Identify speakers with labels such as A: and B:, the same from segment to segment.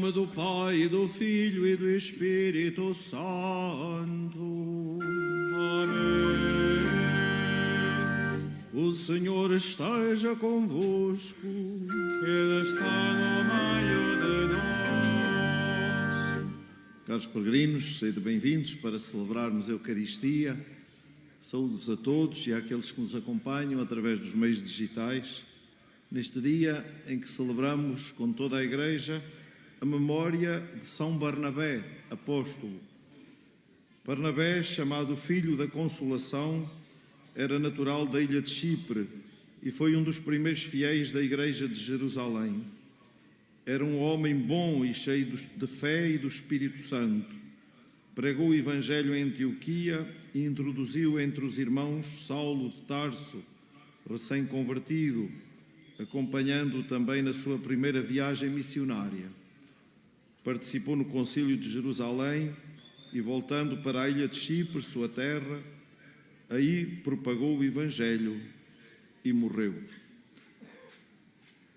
A: nome do Pai, do Filho e do Espírito Santo.
B: Amém.
A: O Senhor esteja convosco.
B: Ele está no meio de nós.
A: Caros peregrinos, sejam bem-vindos para celebrarmos a Eucaristia. Saúdo-vos a todos e àqueles que nos acompanham através dos meios digitais, neste dia em que celebramos com toda a Igreja a memória de São Barnabé, apóstolo. Barnabé, chamado Filho da Consolação, era natural da ilha de Chipre e foi um dos primeiros fiéis da Igreja de Jerusalém. Era um homem bom e cheio de fé e do Espírito Santo. Pregou o Evangelho em Antioquia e introduziu entre os irmãos Saulo de Tarso, recém-convertido, acompanhando-o também na sua primeira viagem missionária. Participou no Concílio de Jerusalém e, voltando para a ilha de Chipre, sua terra, aí propagou o Evangelho e morreu.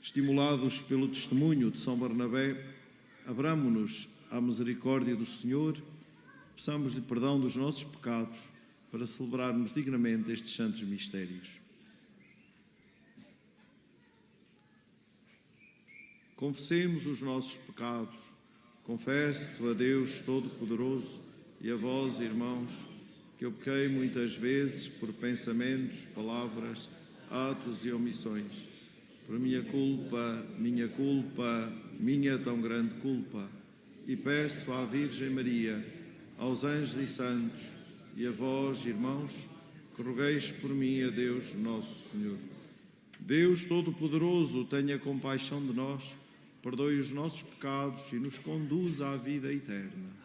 A: Estimulados pelo testemunho de São Barnabé, abramo-nos à misericórdia do Senhor, peçamos-lhe perdão dos nossos pecados para celebrarmos dignamente estes santos mistérios. Confessemos os nossos pecados. Confesso a Deus Todo-Poderoso e a vós, irmãos, que eu pequei muitas vezes por pensamentos, palavras, atos e omissões. Por minha culpa, minha tão grande culpa. E peço à Virgem Maria, aos anjos e santos, e a vós, irmãos, que rogueis por mim a Deus Nosso Senhor. Deus Todo-Poderoso, tenha compaixão de nós, perdoe os nossos pecados e nos conduza à vida eterna.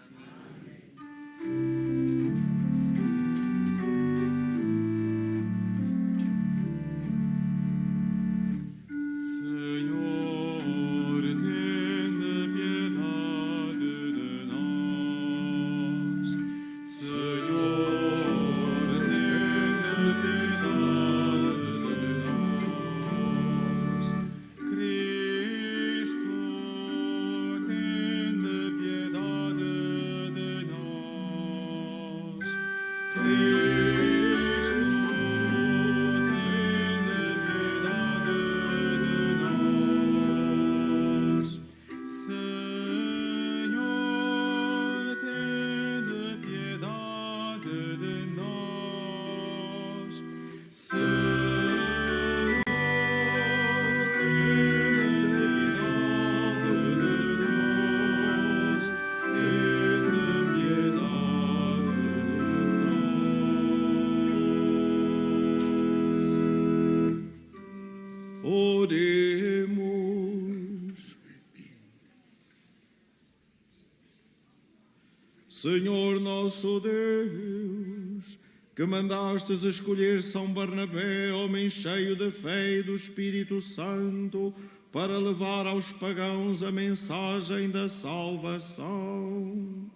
A: Senhor nosso Deus, que mandastes escolher São Barnabé, homem cheio de fé e do Espírito Santo, para levar aos pagãos a mensagem da salvação.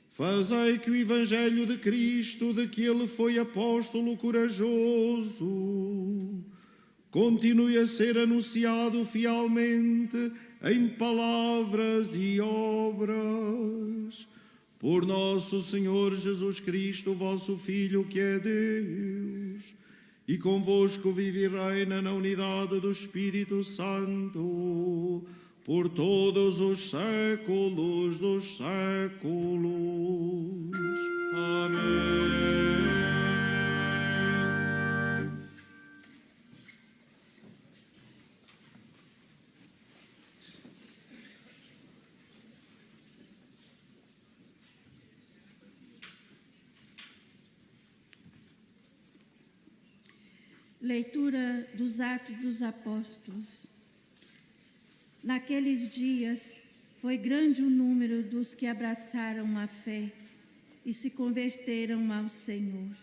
A: Fazei que o Evangelho de Cristo, de que ele foi apóstolo corajoso, continue a ser anunciado fielmente em palavras e obras. Por nosso Senhor Jesus Cristo, vosso Filho, que é Deus, e convosco vive e reina na unidade do Espírito Santo, por todos os séculos dos séculos. Amém.
C: Leitura dos Atos dos Apóstolos. Naqueles dias, foi grande o número dos que abraçaram a fé e se converteram ao Senhor.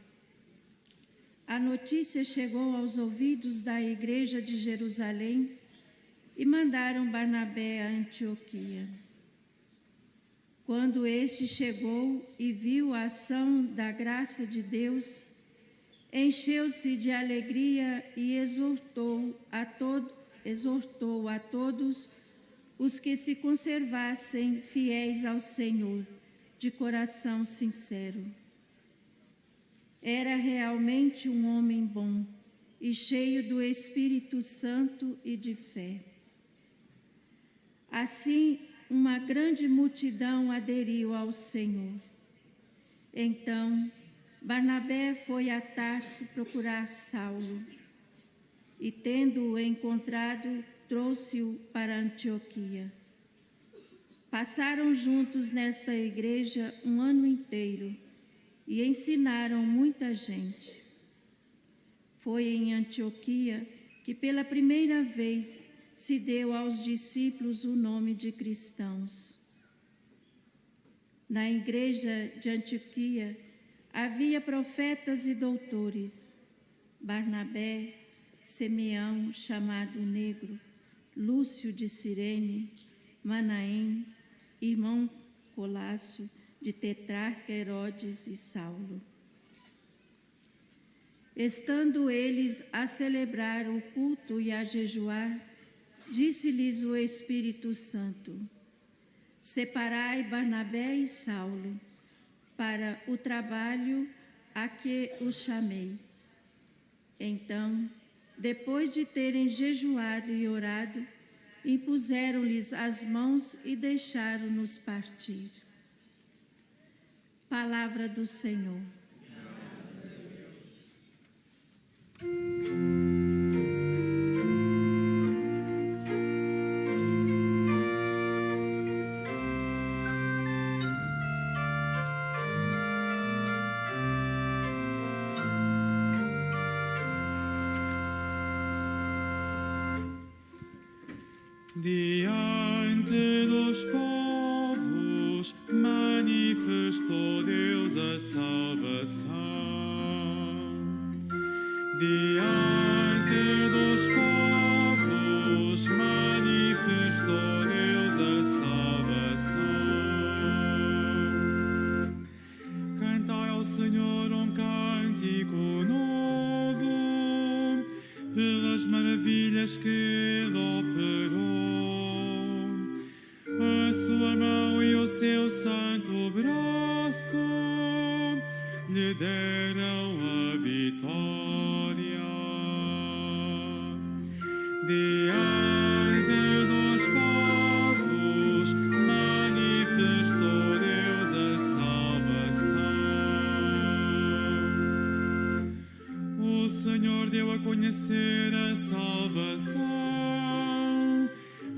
C: A notícia chegou aos ouvidos da igreja de Jerusalém e mandaram Barnabé a Antioquia. Quando este chegou e viu a ação da graça de Deus, encheu-se de alegria e exortou a todos os que se conservassem fiéis ao Senhor, de coração sincero. Era realmente um homem bom e cheio do Espírito Santo e de fé. Assim, uma grande multidão aderiu ao Senhor. Então, Barnabé foi a Tarso procurar Saulo e, tendo-o encontrado, trouxe-o para Antioquia. Passaram juntos nesta igreja um ano inteiro e ensinaram muita gente. Foi em Antioquia que pela primeira vez se deu aos discípulos o nome de cristãos. Na igreja de Antioquia havia profetas e doutores: Barnabé, Simeão, chamado Negro, Lúcio de Cirene, Manaém, irmão Colasso, de Tetrarca Herodes e Saulo. Estando eles a celebrar o culto e a jejuar, disse-lhes o Espírito Santo: separai Barnabé e Saulo para o trabalho a que os chamei. Então, depois de terem jejuado e orado, impuseram-lhes as mãos e deixaram-nos partir. Palavra do Senhor.
B: Diante dos povos manifestou Deus a salvação. Diante dos povos manifestou Deus a salvação. Cantai ao Senhor um cântico novo pelas maravilhas que Ele operou. A sua mão e o seu santo braço lhe deram a vitória. Diante dos povos manifestou Deus a salvação. O Senhor deu a conhecer a salvação,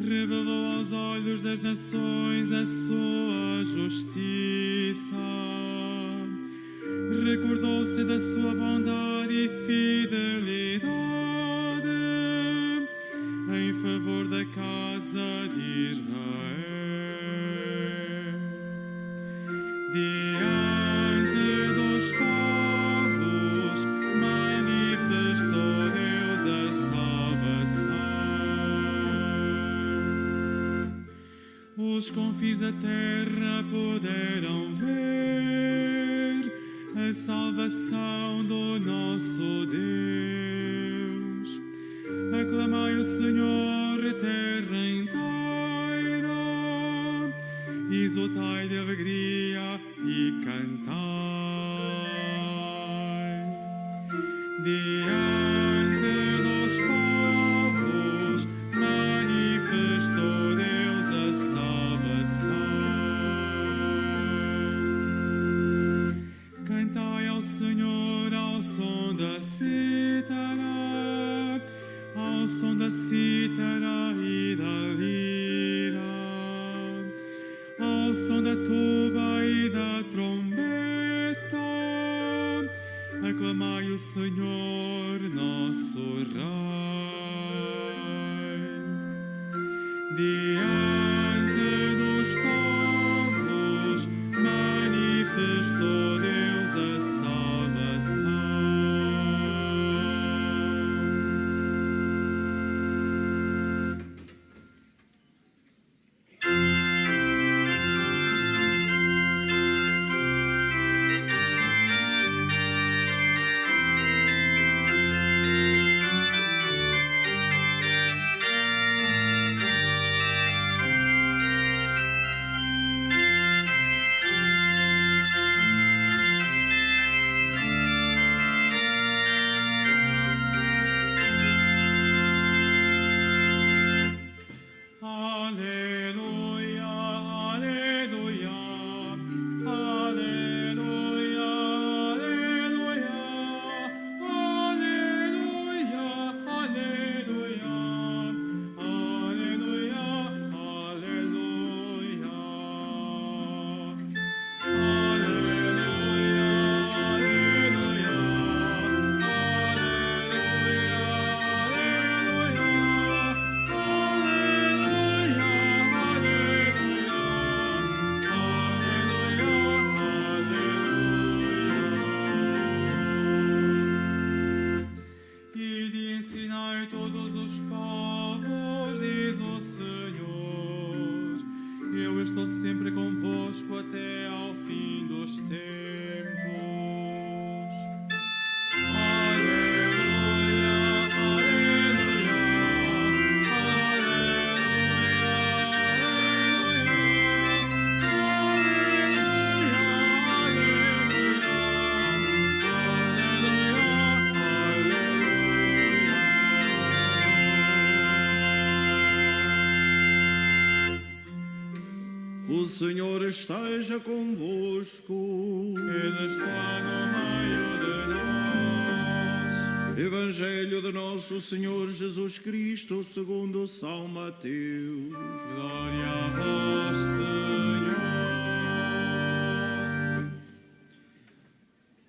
B: revelou aos olhos das nações a sua justiça. Recordou-se da sua bondade e fidelidade em favor da casa de Israel. Diante dos povos manifestou Deus a salvação. Os confins da terra puderam ver a salvação do nosso Deus. Aclamai o Senhor, terra inteira, exultai de alegria e cantai. Diante dos povos manifestou Deus a salvação. Cantai ao Senhor ao som da cítara, ao som da cítara e da lira, ao som da tuba e da trombeta. Aclamai o Senhor, nosso Rei. Diante dos povos manifestou Deus a salvação. estou sempre convosco até ao fim dos tempos. Aleluia, aleluia,
A: O Senhor esteja convosco.
B: Ele está no meio de nós.
A: Evangelho de nosso Senhor Jesus Cristo, segundo São Mateus.
B: Glória a vós, Senhor.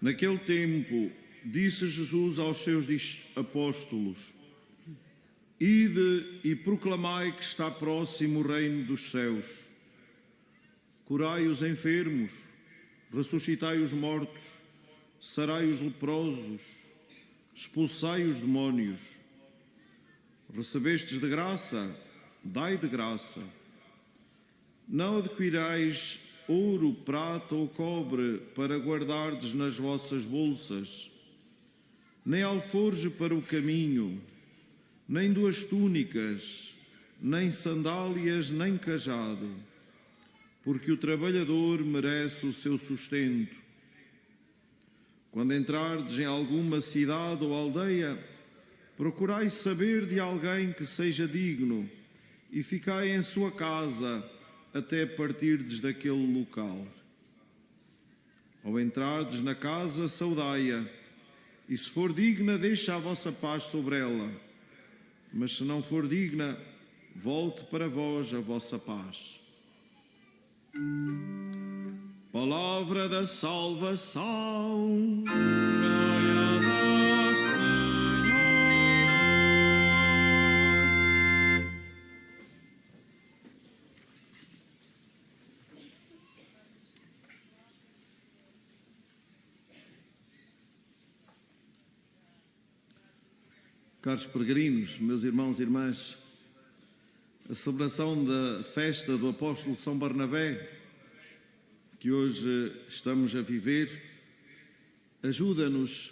A: Naquele tempo, disse Jesus aos seus apóstolos: Ide e proclamai que está próximo o reino dos céus. Curai os enfermos, ressuscitai os mortos, sarai os leprosos, expulsai os demónios. Recebestes de graça, dai de graça. Não adquirais ouro, prata ou cobre para guardardes nas vossas bolsas, nem alforje para o caminho, nem 2 túnicas, nem sandálias, nem cajado, porque o trabalhador merece o seu sustento. Quando entrardes em alguma cidade ou aldeia, procurai saber de alguém que seja digno e ficai em sua casa até partirdes daquele local. Ao entrardes na casa, saudai-a, e se for digna, deixa a vossa paz sobre ela. Mas se não for digna, volte para vós a vossa paz. Palavra da salvação.
B: Glória a vós, Senhor.
A: Caros peregrinos, meus irmãos e irmãs, a celebração da festa do apóstolo São Barnabé, que hoje estamos a viver, ajuda-nos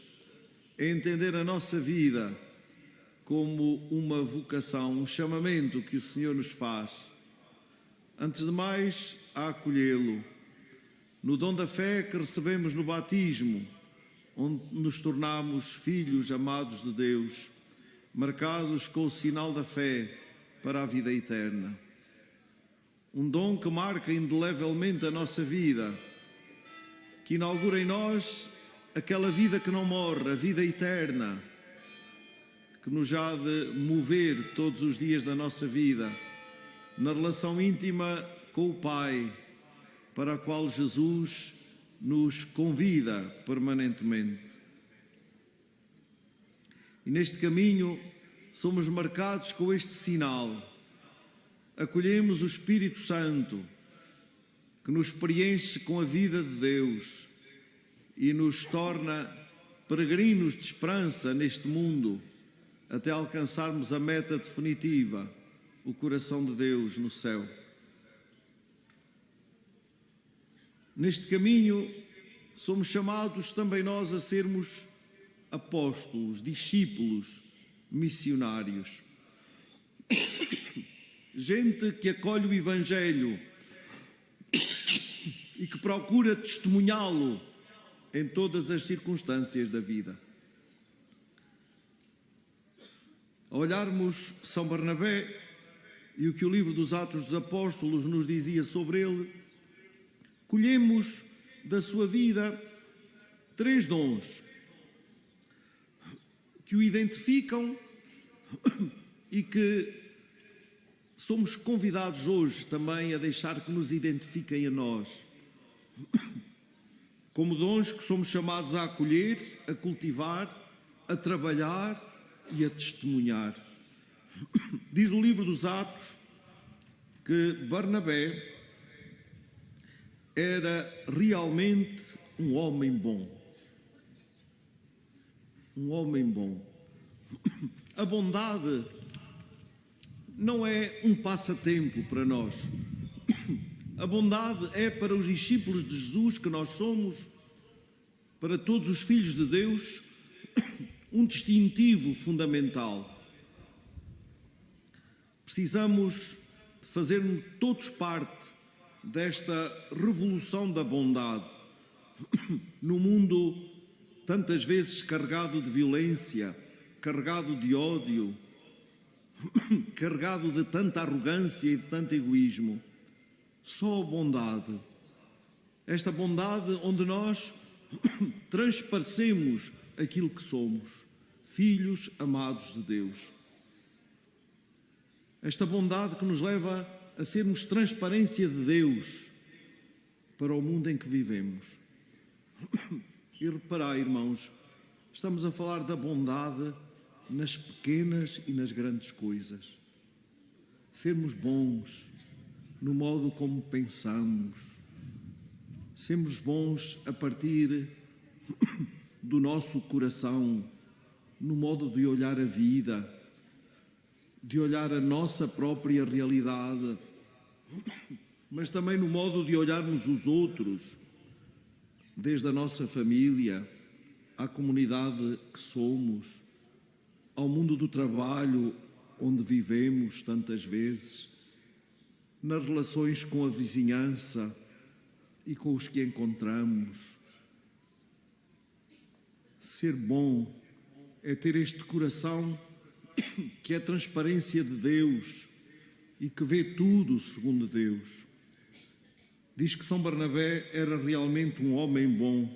A: a entender a nossa vida como uma vocação, um chamamento que o Senhor nos faz. Antes de mais, a acolhê-lo no dom da fé que recebemos no batismo, onde nos tornamos filhos amados de Deus, marcados com o sinal da fé para a vida eterna. Um dom que marca indelevelmente a nossa vida, que inaugura em nós aquela vida que não morre, a vida eterna, que nos há de mover todos os dias da nossa vida, na relação íntima com o Pai, para a qual Jesus nos convida permanentemente. E neste caminho somos marcados com este sinal. Acolhemos o Espírito Santo, que nos preenche com a vida de Deus e nos torna peregrinos de esperança neste mundo, até alcançarmos a meta definitiva, o coração de Deus no céu. Neste caminho, somos chamados também nós a sermos apóstolos, discípulos, missionários. Gente que acolhe o Evangelho e que procura testemunhá-lo em todas as circunstâncias da vida. Ao olharmos São Barnabé e o que o livro dos Atos dos Apóstolos nos dizia sobre ele, colhemos da sua vida 3 dons que o identificam e que somos convidados hoje também a deixar que nos identifiquem a nós, como dons que somos chamados a acolher, a cultivar, a trabalhar e a testemunhar. Diz o livro dos Atos que Barnabé era realmente um homem bom. Um homem bom. A bondade não é um passatempo para nós. A bondade é para os discípulos de Jesus que nós somos, para todos os filhos de Deus, um distintivo fundamental. Precisamos fazer todos parte desta revolução da bondade, no mundo tantas vezes carregado de violência, carregado de ódio, carregado de tanta arrogância e de tanto egoísmo. Só a bondade, esta bondade onde nós transparecemos aquilo que somos, filhos amados de Deus. Esta bondade que nos leva a sermos transparência de Deus para o mundo em que vivemos. E reparai, irmãos, estamos a falar da bondade nas pequenas e nas grandes coisas. Sermos bons no modo como pensamos, sermos bons a partir do nosso coração, no modo de olhar a vida, de olhar a nossa própria realidade, mas também no modo de olharmos os outros, desde a nossa família, à comunidade que somos, ao mundo do trabalho onde vivemos tantas vezes, nas relações com a vizinhança e com os que encontramos. Ser bom é ter este coração que é a transparência de Deus e que vê tudo segundo Deus. Diz que São Barnabé era realmente um homem bom.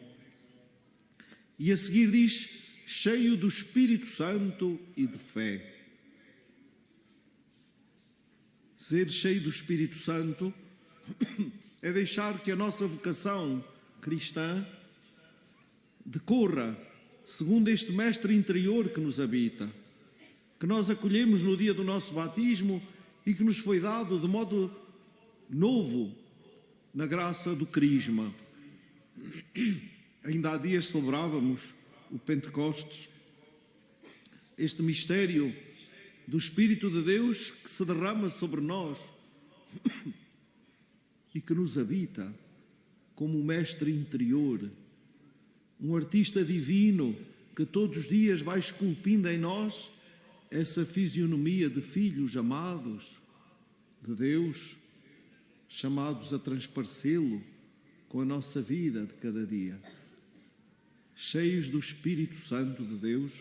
A: E a seguir diz, cheio do Espírito Santo e de fé. Ser cheio do Espírito Santo é deixar que a nossa vocação cristã decorra segundo este mestre interior que nos habita, que nós acolhemos no dia do nosso batismo e que nos foi dado de modo novo na graça do Crisma. Ainda há dias celebrávamos o Pentecostes, este mistério do Espírito de Deus que se derrama sobre nós e que nos habita como um mestre interior, um artista divino que todos os dias vai esculpindo em nós essa fisionomia de filhos amados de Deus, chamados a transparecê-lo com a nossa vida de cada dia. Cheios do Espírito Santo de Deus,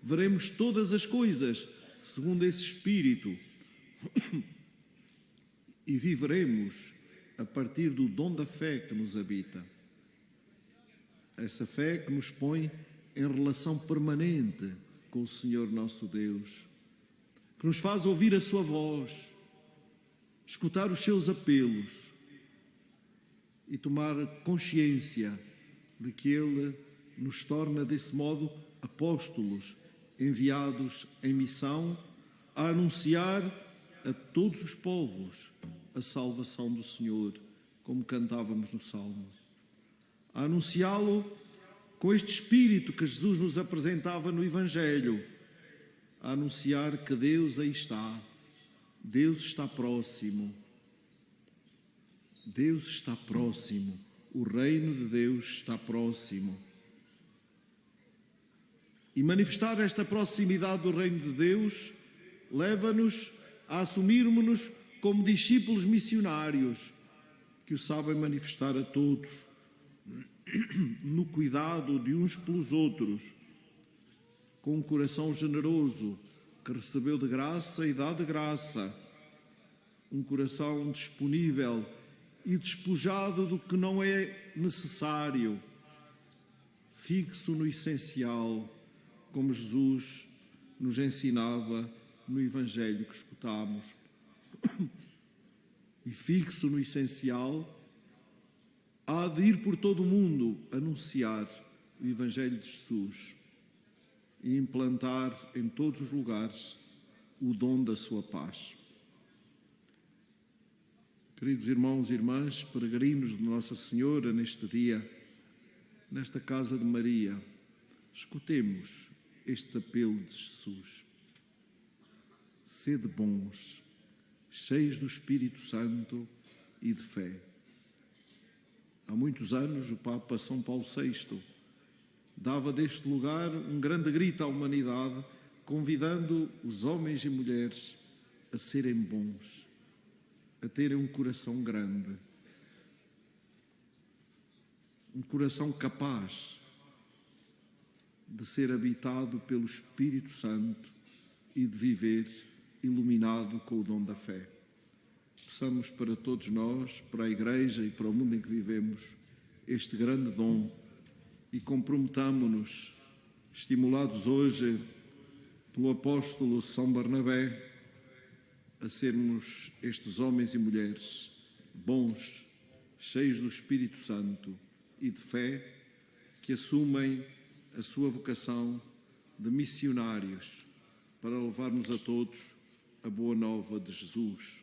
A: veremos todas as coisas segundo esse Espírito e viveremos a partir do dom da fé que nos habita. Essa fé que nos põe em relação permanente com o Senhor nosso Deus, que nos faz ouvir a sua voz, escutar os seus apelos e tomar consciência de que Ele nos torna desse modo apóstolos enviados em missão a anunciar a todos os povos a salvação do Senhor, como cantávamos no Salmo. A anunciá-lo com este Espírito que Jesus nos apresentava no Evangelho, a anunciar que Deus aí está, Deus está próximo, Deus está próximo, o reino de Deus está próximo. E manifestar esta proximidade do reino de Deus leva-nos a assumirmos-nos como discípulos missionários que o sabem manifestar a todos, no cuidado de uns pelos outros, com um coração generoso que recebeu de graça e dá de graça, um coração disponível e despojado do que não é necessário, fixo no essencial, como Jesus nos ensinava no Evangelho que escutámos. E fixo no essencial, há de ir por todo o mundo anunciar o Evangelho de Jesus e implantar em todos os lugares o dom da sua paz. Queridos irmãos e irmãs, peregrinos de Nossa Senhora neste dia, nesta casa de Maria, escutemos este apelo de Jesus. Sede bons, cheios do Espírito Santo e de fé. Há muitos anos, o Papa São Paulo VI dava deste lugar um grande grito à humanidade, convidando os homens e mulheres a serem bons, a terem um coração grande, um coração capaz de ser habitado pelo Espírito Santo e de viver iluminado com o dom da fé. Peçamos para todos nós, para a Igreja e para o mundo em que vivemos, este grande dom e comprometamo-nos, estimulados hoje pelo apóstolo São Barnabé, a sermos estes homens e mulheres bons, cheios do Espírito Santo e de fé, que assumem a sua vocação de missionários para levarmos a todos a boa nova de Jesus,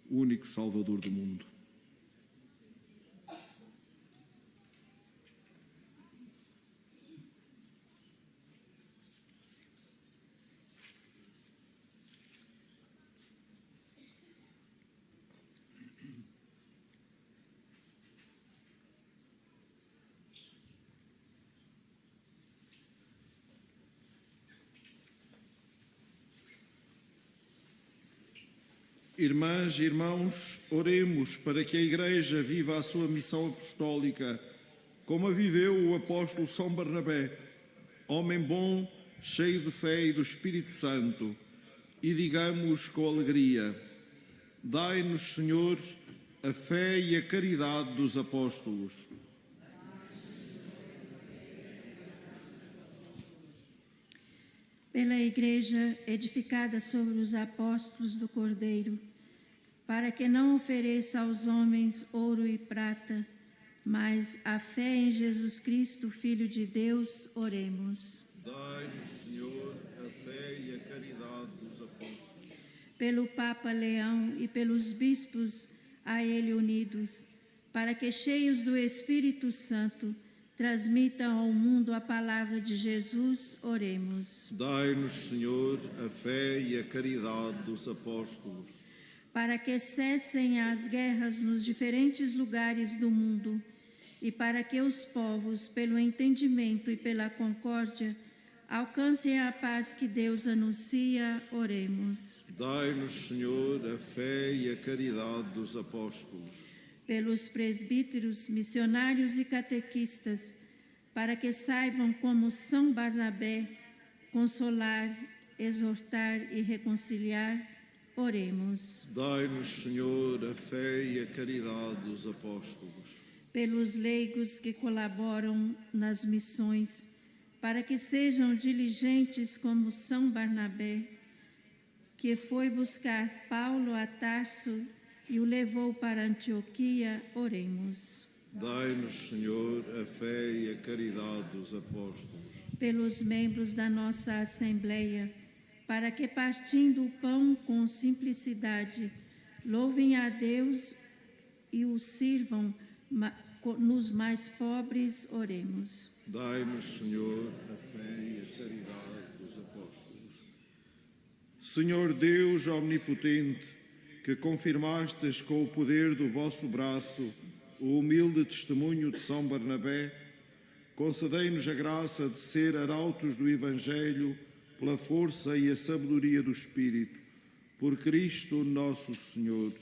A: o único Salvador do mundo. Irmãs e irmãos, oremos para que a Igreja viva a sua missão apostólica, como a viveu o apóstolo São Barnabé, homem bom, cheio de fé e do Espírito Santo, e digamos com alegria: dai-nos, Senhor, a fé e a caridade dos apóstolos.
C: Pela Igreja edificada sobre os apóstolos do Cordeiro, para que não ofereça aos homens ouro e prata, mas a fé em Jesus Cristo, Filho de Deus, oremos.
A: Dai-nos, Senhor, a fé e a caridade dos apóstolos.
C: Pelo Papa Leão e pelos bispos a ele unidos, para que, cheios do Espírito Santo, transmitam ao mundo a palavra de Jesus, oremos.
A: Dai-nos, Senhor, a fé e a caridade dos apóstolos.
C: Para que cessem as guerras nos diferentes lugares do mundo e para que os povos, pelo entendimento e pela concórdia, alcancem a paz que Deus anuncia, oremos.
A: Dai-nos, Senhor, a fé e a caridade dos apóstolos.
C: Pelos presbíteros, missionários e catequistas, para que saibam, como São Barnabé, consolar, exortar e reconciliar, oremos.
A: Dai-nos, Senhor, a fé e a caridade dos apóstolos.
C: Pelos leigos que colaboram nas missões, para que sejam diligentes como São Barnabé, que foi buscar Paulo a Tarso e o levou para Antioquia, oremos.
A: Dai-nos, Senhor, a fé e a caridade dos apóstolos.
C: Pelos membros da nossa Assembleia, para que, partindo o pão com simplicidade, louvem a Deus e o sirvam nos mais pobres, oremos.
A: Dai-nos, Senhor, a fé e a caridade dos apóstolos. Senhor Deus omnipotente, que confirmastes com o poder do vosso braço o humilde testemunho de São Barnabé, concedei-nos a graça de ser arautos do Evangelho pela força e a sabedoria do Espírito, por Cristo nosso Senhor.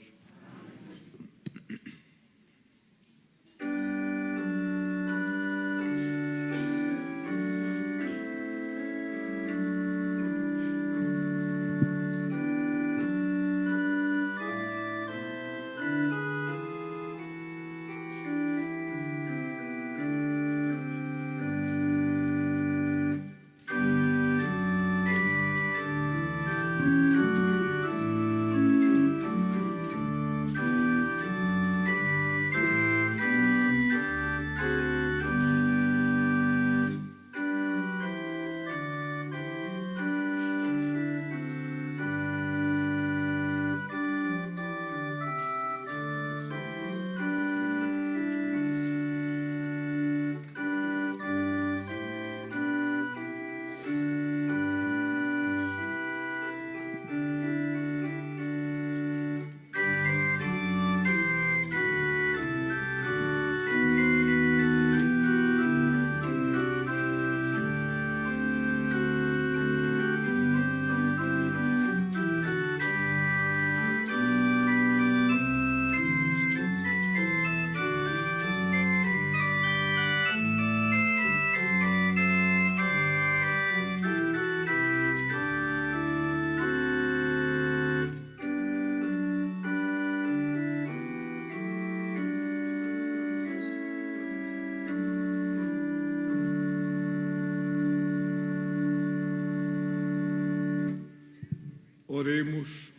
A: Oremos.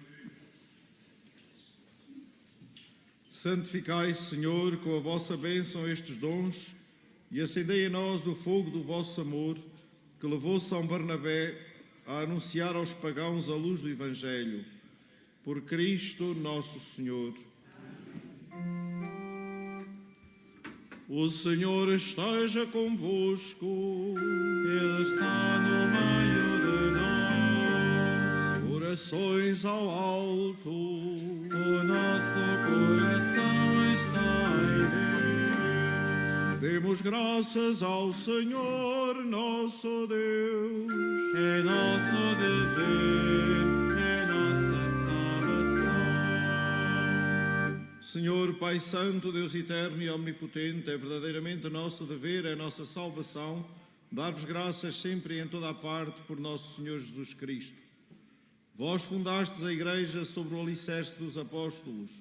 A: Santificai, Senhor, com a vossa bênção estes dons e acendei em nós o fogo do vosso amor, que levou São Barnabé a anunciar aos pagãos a luz do Evangelho. Por Cristo nosso Senhor. O Senhor esteja convosco.
B: Ele está no meio de nós.
A: Orações ao alto.
B: O nosso coração está em Deus.
A: Demos graças ao Senhor nosso Deus.
B: É nosso dever, é nossa salvação.
A: Senhor, Pai Santo, Deus eterno e omnipotente, é verdadeiramente nosso dever, é nossa salvação, dar-vos graças sempre e em toda a parte por nosso Senhor Jesus Cristo. Vós fundastes a Igreja sobre o alicerce dos apóstolos,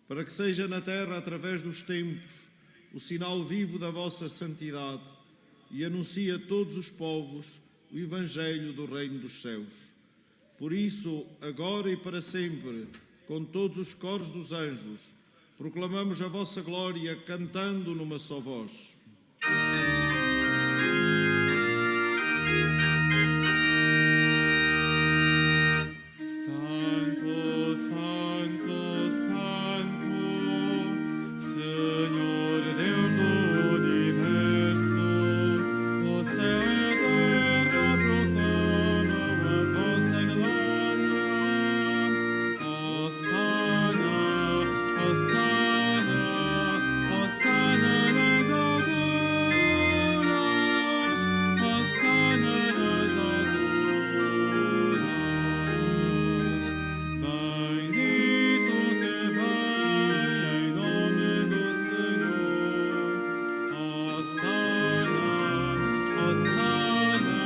A: para que seja na terra, através dos tempos, o sinal vivo da vossa santidade e anuncie a todos os povos o Evangelho do Reino dos Céus. Por isso, agora e para sempre, com todos os coros dos anjos, proclamamos a vossa glória, cantando numa só voz.
B: Santo, Santo, Santo, Senhor Deus do universo, o céu e a terra proclamam a vossa glória. Hosana, Hosana, Hosana nas alturas, Hosana nas alturas. Bendito que vem em nome do Senhor. Hosana, Hosana,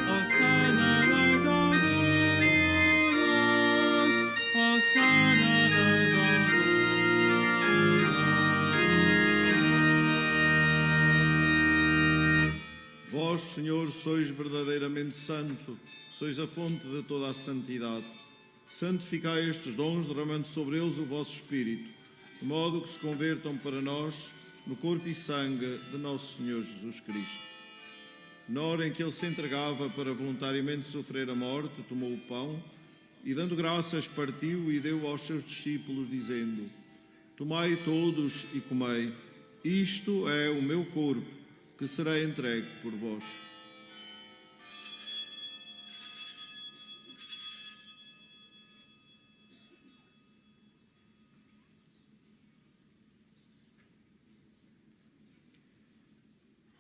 B: Hosana nas alturas, Hosana nas alturas.
A: Vós, Senhor, sois verdadeiramente santo, sois a fonte de toda a santidade. Santificai estes dons, derramando sobre eles o vosso Espírito, de modo que se convertam para nós no corpo e sangue de nosso Senhor Jesus Cristo. Na hora em que ele se entregava para voluntariamente sofrer a morte, tomou o pão e, dando graças, partiu e deu aos seus discípulos, dizendo: Tomai todos e comei, isto é o meu corpo, que será entregue por vós.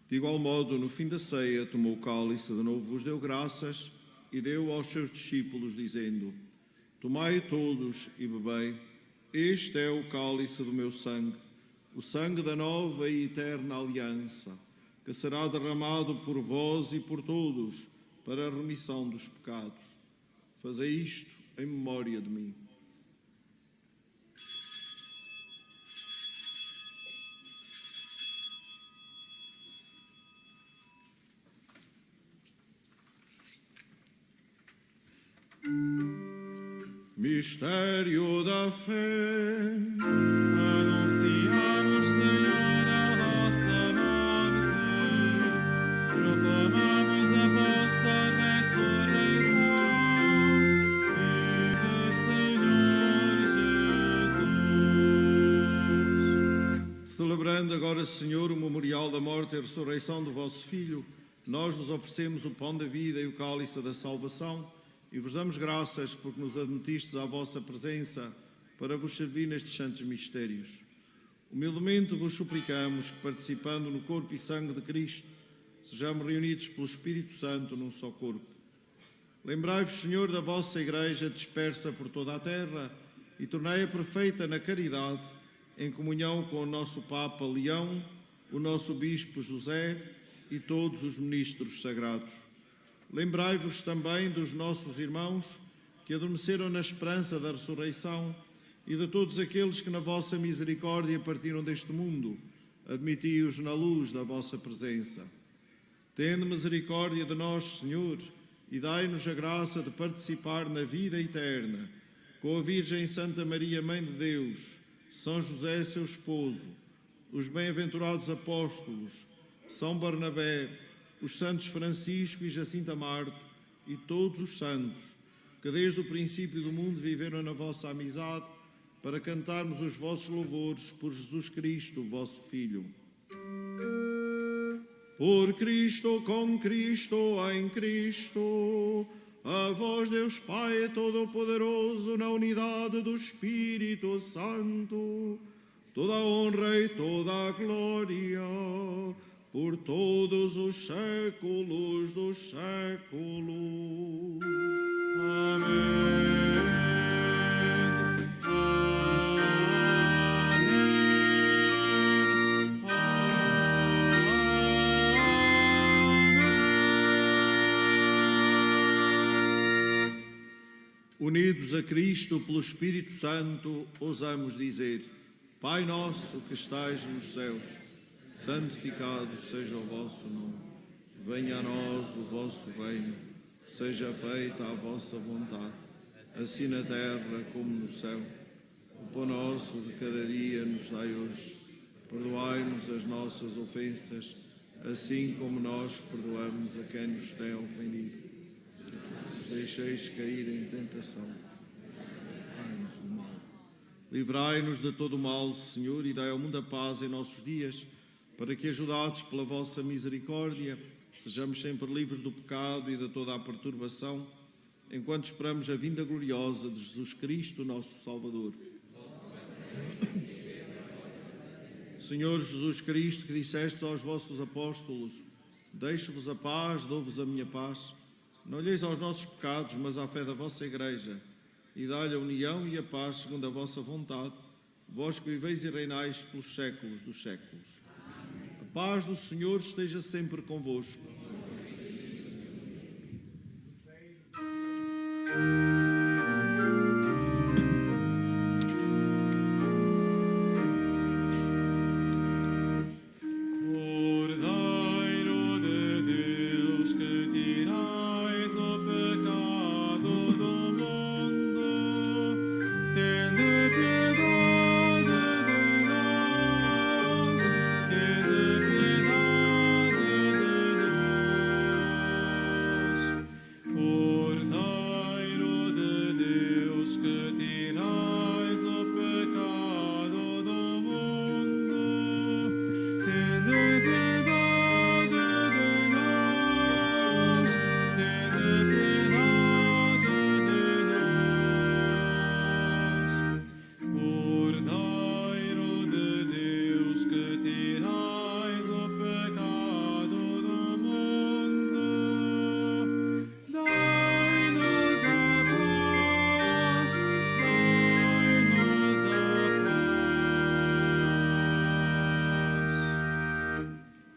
A: De igual modo, no fim da ceia, tomou o cálice, de novo vos deu graças e deu aos seus discípulos, dizendo: Tomai todos e bebei, este é o cálice do meu sangue, o sangue da nova e eterna aliança, que será derramado por vós e por todos para a remissão dos pecados. Fazei isto em memória de mim. Mistério da fé.
B: Anunciamos, Senhor, a vossa morte, proclamamos a vossa ressurreição. Vive, Senhor Jesus.
A: Celebrando agora, Senhor, o memorial da morte e ressurreição do vosso Filho, nós vos oferecemos o pão da vida e o cálice da salvação, e vos damos graças porque nos admitistes à vossa presença para vos servir nestes santos mistérios. Humildemente vos suplicamos que, participando no corpo e sangue de Cristo, sejamos reunidos pelo Espírito Santo num só corpo. Lembrai-vos, Senhor, da vossa Igreja dispersa por toda a terra e tornai-a perfeita na caridade, em comunhão com o nosso Papa Leão, o nosso Bispo José e todos os ministros sagrados. Lembrai-vos também dos nossos irmãos que adormeceram na esperança da ressurreição e de todos aqueles que na vossa misericórdia partiram deste mundo. Admiti-os na luz da vossa presença. Tende misericórdia de nós, Senhor, e dai-nos a graça de participar na vida eterna, com a Virgem Santa Maria, Mãe de Deus, São José, seu esposo, os bem-aventurados apóstolos, São Barnabé, os santos Francisco e Jacinta Marto e todos os santos, que desde o princípio do mundo viveram na vossa amizade, para cantarmos os vossos louvores por Jesus Cristo, vosso Filho. Por Cristo, com Cristo, em Cristo, a vós, Deus Pai Todo-Poderoso, na unidade do Espírito Santo, toda a honra e toda a glória, por todos os séculos dos séculos.
B: Amém.
A: Unidos a Cristo pelo Espírito Santo, ousamos dizer: Pai nosso que estais nos céus, santificado seja o vosso nome. Venha a nós o vosso reino. Seja feita a vossa vontade, assim na terra como no céu. O pão nosso de cada dia nos dai hoje. Perdoai-nos as nossas ofensas, assim como nós perdoamos a quem nos tem ofendido. Deixeis cair em tentação. Livrai-nos do mal. Livrai-nos de todo o mal, Senhor, e dai ao mundo a paz em nossos dias, para que, ajudados pela vossa misericórdia, sejamos sempre livres do pecado e de toda a perturbação, enquanto esperamos a vinda gloriosa de Jesus Cristo, nosso Salvador. Senhor Jesus Cristo, que dissestes aos vossos apóstolos: deixo-vos a paz, dou-vos a minha paz. Não olheis aos nossos pecados, mas à fé da vossa Igreja, e dá-lhe a união e a paz segundo a vossa vontade, vós que viveis e reinais pelos séculos dos séculos. A paz do Senhor esteja sempre convosco.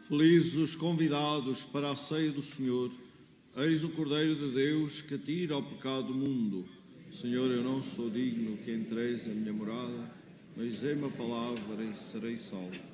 A: Felizes os convidados para a ceia do Senhor. Eis o Cordeiro de Deus que tira o pecado do mundo. Senhor, eu não sou digno que entreis a minha morada, mas dizei-me a palavra e serei salvo.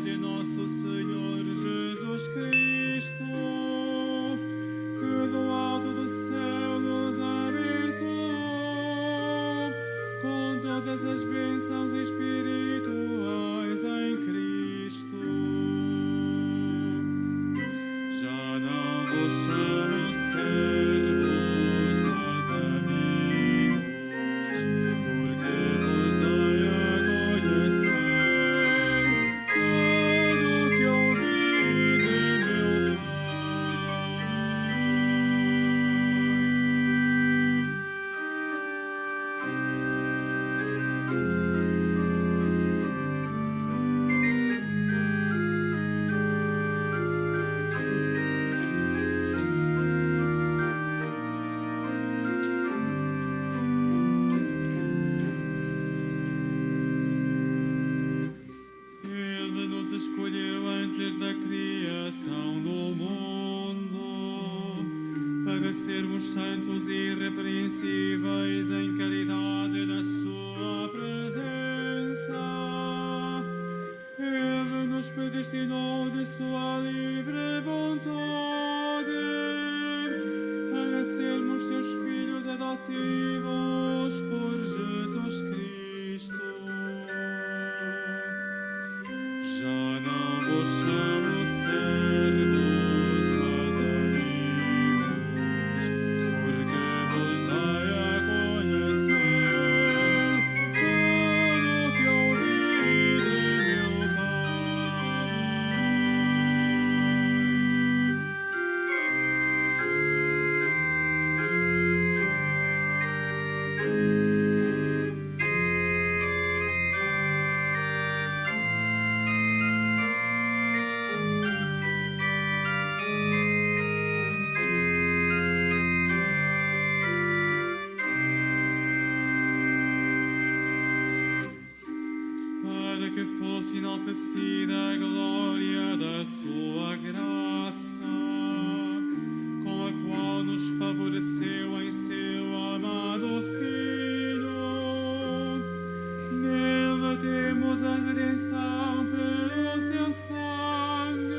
B: de nosso Senhor Jesus Cristo, que do alto do céu nos abençoou com todas as bênçãos espirituais em Cristo. Já não vos chamo servos, mas amigos, porque vos dei a conhecer tudo o que ouvi de meu Ele nos escolheu antes da criação do mundo para sermos santos e irrepreensíveis em caridade na sua presença. Ele nos predestinou de sua livre vontade para sermos seus filhos adotivos por Jesus Cristo. Já não vos chamo servos, mas amigos, porque vos dei a conhecer tudo o que ouvi de meu Pai. Para que fosse enaltecida a glória da sua graça, com a qual nos favoreceu em seu amado Filho. Nele temos a redenção pelo seu sangue,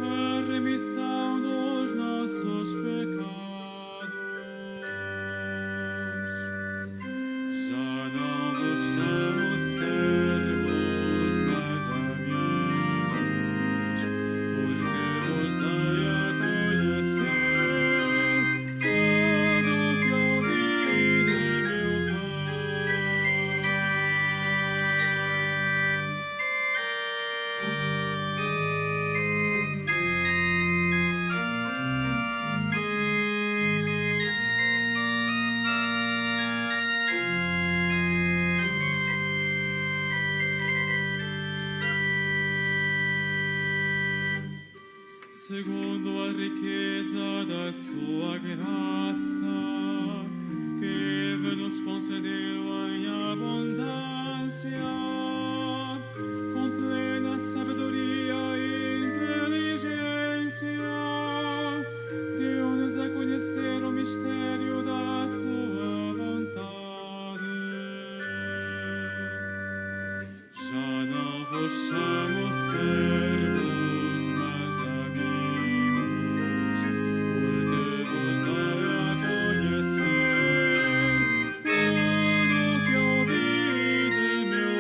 B: a remissão dos nossos pecados. Já não vos chamo servos, mas amigos, porque vos dei a conhecer tudo o que ouvi de meu segundo a riqueza da sua graça, que Ele nos concedeu em abundância, com plena sabedoria e inteligência, deu-nos a conhecer o mistério da sua vontade. Já não vos chamo servos, mas amigos, porque vos dei a conhecer tudo o que ouvi de meu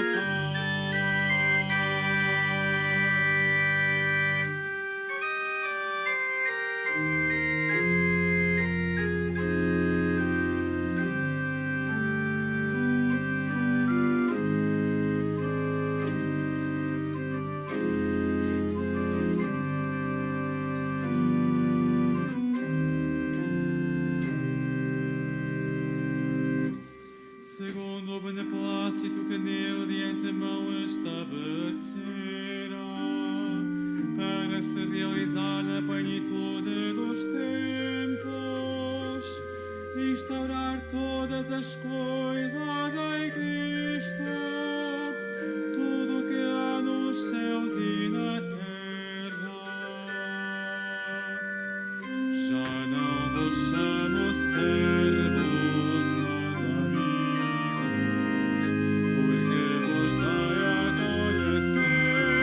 B: segundo o beneplácito que nele de antemão estabelecera, para se realizar na plenitude dos tempos, instaurar todas as coisas em Cristo, tudo o que há nos céus e na terra. Já não vos chamo servos, mas amigos, porque vos dei a conhecer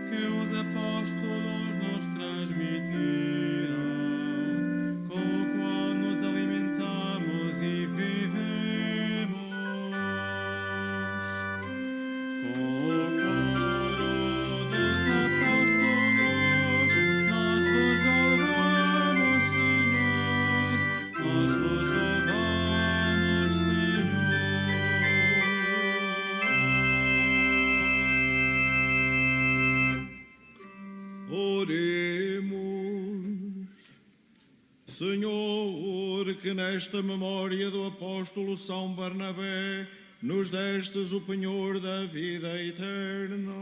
B: que os apóstolos nos transmitiram, com o qual nos alimentamos e vivemos. Com o coro dos apóstolos, nós vos louvamos, Senhor, nós vos louvamos, Senhor.
A: Oremos. Senhor, que nesta memória do apóstolo São Barnabé nos destes o penhor da vida eterna,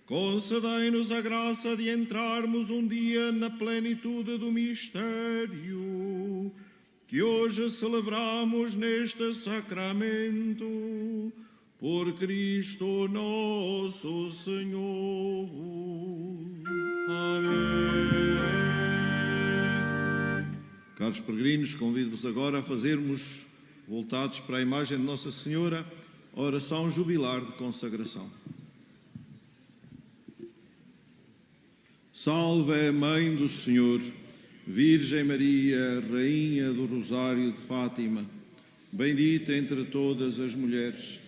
A: concedei-nos a graça de entrarmos um dia na plenitude do mistério que hoje celebramos neste sacramento, por Cristo nosso Senhor.
B: Amém.
A: Caros peregrinos, convido-vos agora a fazermos, voltados para a imagem de Nossa Senhora, a oração jubilar de consagração. Salve a Mãe do Senhor, Virgem Maria, Rainha do Rosário de Fátima, bendita entre todas as mulheres,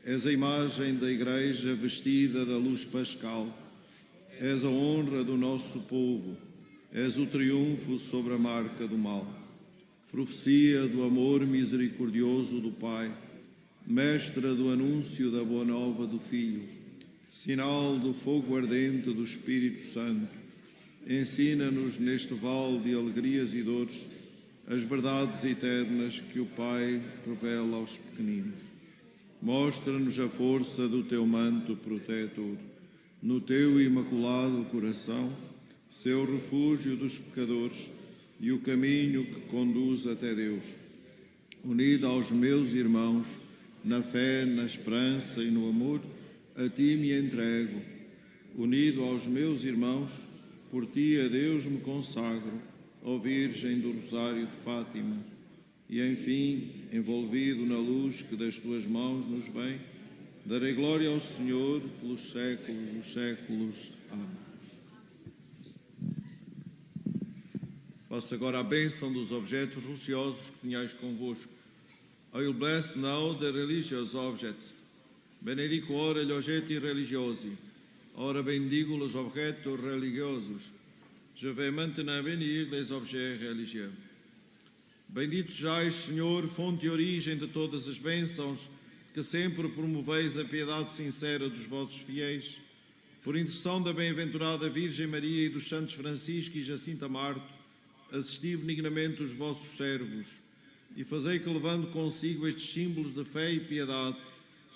A: és a imagem da Igreja vestida da luz pascal, és a honra do nosso povo, és o triunfo sobre a marca do mal. Profecia do amor misericordioso do Pai, mestra do anúncio da boa nova do Filho, sinal do fogo ardente do Espírito Santo, ensina-nos neste vale de alegrias e dores as verdades eternas que o Pai revela aos pequeninos. Mostra-nos a força do teu manto protetor, no teu imaculado coração, seu refúgio dos pecadores e o caminho que conduz até Deus. Unido aos meus irmãos, na fé, na esperança e no amor, a ti me entrego. Unido aos meus irmãos, por ti a Deus me consagro, ó Virgem do Rosário de Fátima. E, enfim, envolvido na luz que das tuas mãos nos vem, darei glória ao Senhor pelos séculos dos séculos. Amém. Faça agora a bênção dos objetos religiosos que tenhais convosco. I will bless now the religious objects. Benedico ora gli oggetti religiosi. Ora bendigo os objetos religiosos. Je vais maintenant bénir les objets religieux. Bendito sejais, Senhor, fonte e origem de todas as bênçãos, que sempre promoveis a piedade sincera dos vossos fiéis. Por intercessão da bem-aventurada Virgem Maria e dos santos Francisco e Jacinta Marto, assisti benignamente os vossos servos e fazei que, levando consigo estes símbolos de fé e piedade,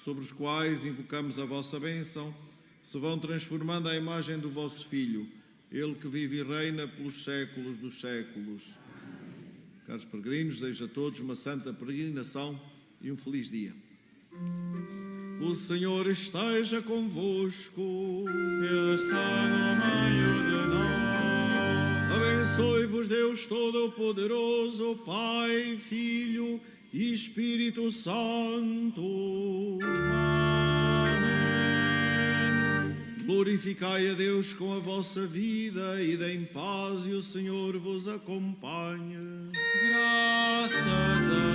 A: sobre os quais invocamos a vossa bênção, se vão transformando à imagem do vosso Filho, Ele que vive e reina pelos séculos dos séculos. Caros peregrinos, desejo a todos uma santa peregrinação e um feliz dia. O Senhor esteja convosco.
B: Ele está no meio de nós.
A: Abençoe-vos Deus Todo-Poderoso, Pai, Filho e Espírito Santo.
B: Amém.
A: Glorificai a Deus com a vossa vida e deem paz e o Senhor vos acompanhe.
B: Graças a